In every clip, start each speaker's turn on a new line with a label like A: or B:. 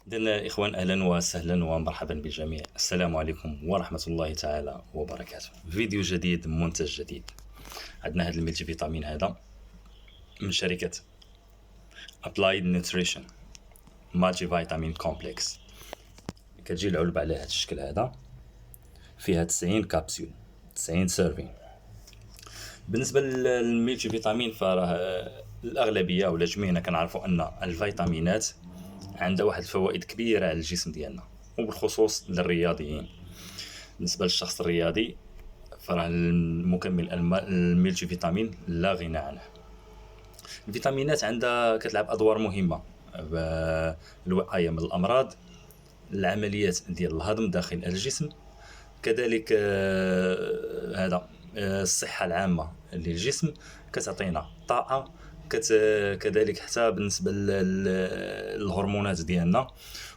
A: إذن إخوان، أهلا وسهلا ومرحبا بالجميع. السلام عليكم ورحمة الله تعالى وبركاته. فيديو جديد، منتج جديد. عندنا هذا الملتي فيتامين هذا من شركة Applied Nutrition مالتي فيتامين كومبلكس. كتجي العلبة على هذا الشكل هذا، فيها 90 كابسول، 90 سيرفين. بالنسبة للملتي فيتامين فراه الأغلبية ولا جميعنا كنعرفوا أن الفيتامينات عندها واحد الفوائد كبيرة على الجسم ديالنا، وبالخصوص للرياضيين. بالنسبة للشخص الرياضي فراه المكمل الملتي فيتامين لا غنى عنه. الفيتامينات عندها كتلعب أدوار مهمة بالوقاية من الأمراض، العمليات ديال الهضم داخل الجسم، كذلك هذا الصحة العامة للجسم، كتعطينا طاقة، كذلك حتى بالنسبة للهرمونات ديالنا،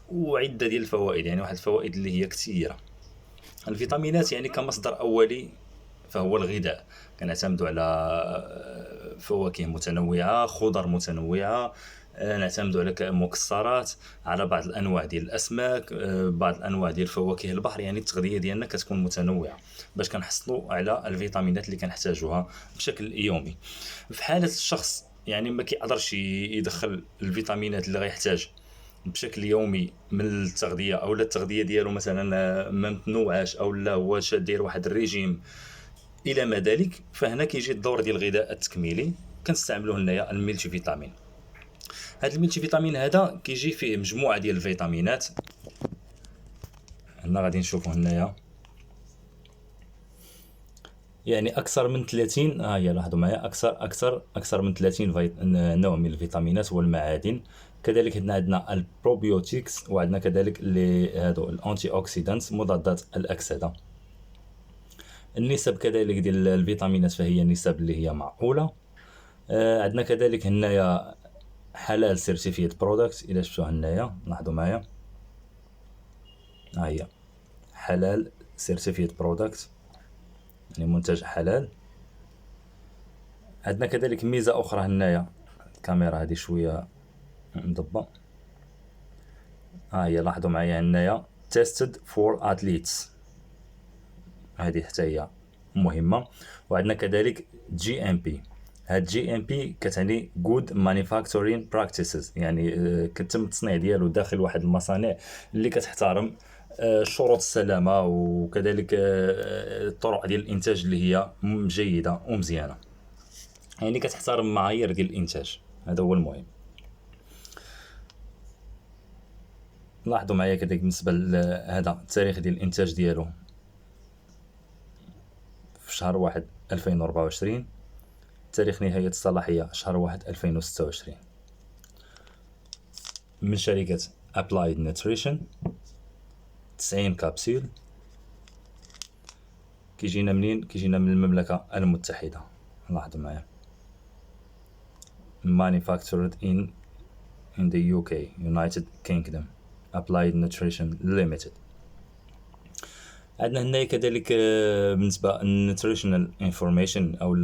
A: وعدة ديال الفوائد، يعني واحد الفوائد اللي هي كثيرة. الفيتامينات يعني كمصدر أولي فهو الغذاء، كنعتمدوا على فواكه متنوعة، خضر متنوعة، نعتمدوا على مكسرات، على بعض الانواع ديال الاسماك، بعض الانواع ديال فواكه البحر. يعني التغذيه ديالنا كتكون متنوعه باش كنحصلوا على الفيتامينات اللي كنحتاجوها بشكل يومي. في حاله الشخص يعني ما كيقدرش يدخل الفيتامينات اللي غيحتاج بشكل يومي من التغذيه، او التغذيه ديالو مثلا ما متنوعاش، او لا هو داير واحد الريجيم الى ما ذلك، فهنا كيجي الدور ديال الغذاء التكميلي. كنستعملوه هنايا الملتي فيتامين. هذا الملتي فيتامين هذا كيجي فيه مجموعه ديال الفيتامينات. هنا غادي نشوفوا هنايا يعني اكثر من 30، هي لاحظوا معايا، اكثر من 30 نوع من الفيتامينات والمعادن. كذلك عندنا البروبيوتيكس، وعندنا كذلك اللي هادو الانتي اوكسيدانت، مضادات الاكسده. النسب كذلك ديال الفيتامينات فهي نسب اللي هي معقوله. عندنا كذلك هنايا حلال سيرتيفيد برودكت. الى شفتوا هنايا لاحظوا معايا، ها هي حلال سيرتيفيد برودكت، يعني منتج حلال. عندنا كذلك ميزه اخرى هنايا، الكاميرا هذه شويه مضبه، ها هي لاحظوا معايا هنايا tested for athletes، هذه حتى هي مهمه. وعندنا كذلك جي ام بي. هاد جي ام بي كتعني good manufacturing practices، يعني كتم التصنيع ديالو داخل واحد المصانع اللي كتحترم شروط السلامه، وكذلك الطرق ديال الانتاج اللي هي جيده ومزيانه، يعني كتحترم معايير ديال الانتاج. هذا هو المهم. لاحظوا معايا كذلك بالنسبه لهذا التاريخ ديال الانتاج ديالو في شهر 1 2024، تاريخ نهاية الصلاحية شهر 1 2026. من شركة Applied Nutrition، 90 كابسول. كيجينا منين؟ كيجينا من المملكة المتحدة. لاحظوا معايا manufactured in the UK United Kingdom Applied Nutrition Limited. عندنا هنا كذلك بالنسبة للنيوتريشنال انفورميشن، او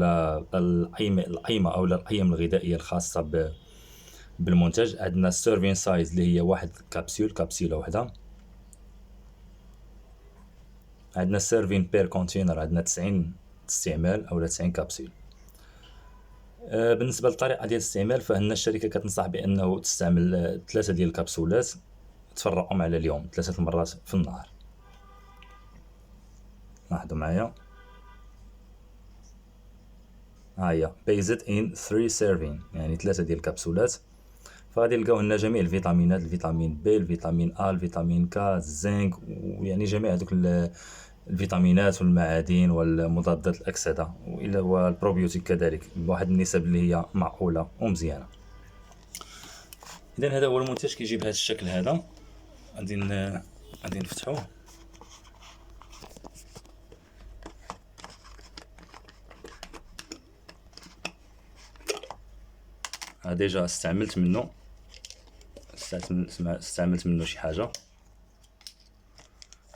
A: القيمة او القيم الغذائية الخاصة بالمنتج. عندنا السيرفين سايز اللي هي واحد كابسولة وحدة. عندنا السيرفين بير كونتينر، عندنا 90 استعمال او 90 كابسول. بالنسبة للطريقة ديال الاستعمال، فهنا الشركة كتنصح بأنه تستعمل 3 ديال الكبسولات، تفرقهم على اليوم 3 المرات في النهار. لاحظوا معايا، ها هي بيزت ان 3 سيرفين، يعني 3 ديال الكبسولات. فغادي نلقاو هنا جميع الفيتامينات، الفيتامين بي، الفيتامين ا، الفيتامين ك، الزنك، ويعني جميع هذوك الفيتامينات والمعادن والمضادات الاكسده، والبروبيوتيك كذلك بواحد النسب اللي هي معقوله ومزيانه. اذا هذا هو المنتج، كيجي بهذا الشكل هذا. غادي نفتحوه. ديجا استعملت منه شي حاجه.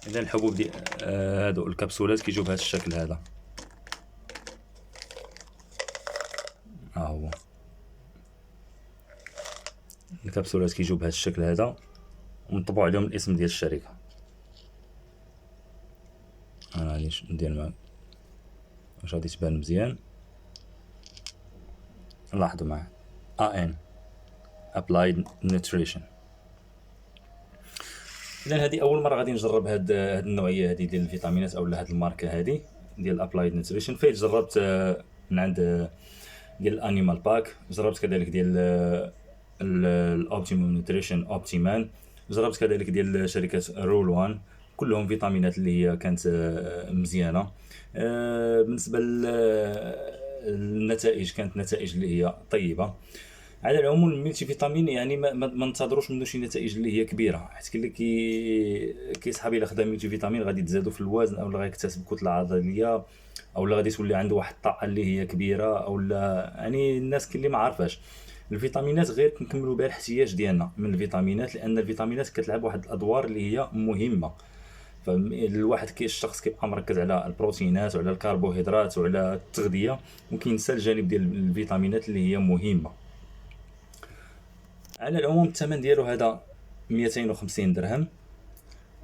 A: اذا الحبوب ديال هادو الكبسولات كيجيو بهذا الشكل هذا، ها هو الكبسولات كيجيو بهذا الشكل هذا. ونطبعوا عليهم الاسم ديال الشركه. انا غادي ندير معاك واش غادي تبان مزيان. لاحظوا معايا AN Applied Nutrition. اذا هذه اول مره غادي نجرب هاد النوعيه هذه ديال الفيتامينات اولا هاد الماركه هذه ديال ابلايد نيوتريشن. فايت جربت من عند ديال الانيمال باك، جربت كذلك ديال الاوبتيموم نيوتريشن اوبتيمان، جربت كذلك ديال شركه رول وان. كلهم فيتامينات اللي هي كانت مزيانه. بالنسبه للنتائج كانت نتائج اللي هي طيبه. على العموم الملتي فيتامين يعني ما ننتظروش منه شي نتائج اللي هي كبيره، حيت كي كيسحب الا خدا ملتي فيتامين غادي تزادو في الوزن او غيكتسب كتله عضليه او غادي تولي عنده واحد الطاقه اللي هي كبيره او يعني الناس اللي ما عارفاش. الفيتامينات غير كنكملوا بها الاحتياج ديالنا من الفيتامينات، لان الفيتامينات كتلعب واحد الادوار اللي هي مهمه. فالواحد الشخص كيبقى مركز على البروتينات وعلى الكربوهيدرات وعلى التغذيه وكينسى الجانب ديال الفيتامينات اللي هي مهمه. على العموم الثمن ديالو هذا 250 درهم.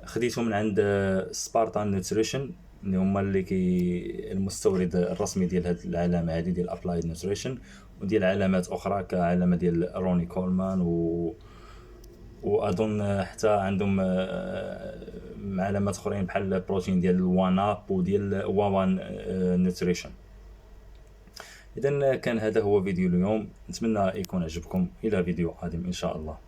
A: خديته من عند سبارتان نيوتريشن اللي هما المستورد الرسمي ديال هذه العلامه هذه ديال ابلايد نيوتريشن، وديال علامات اخرى كعلامه ديال روني كولمان واظن حتى عندهم علامات اخرين بحال البروتين ديال واناب وديال واوان نيوتريشن. اذا كان هذا هو فيديو اليوم، نتمنى يكون عجبكم. الى فيديو قادم ان شاء الله.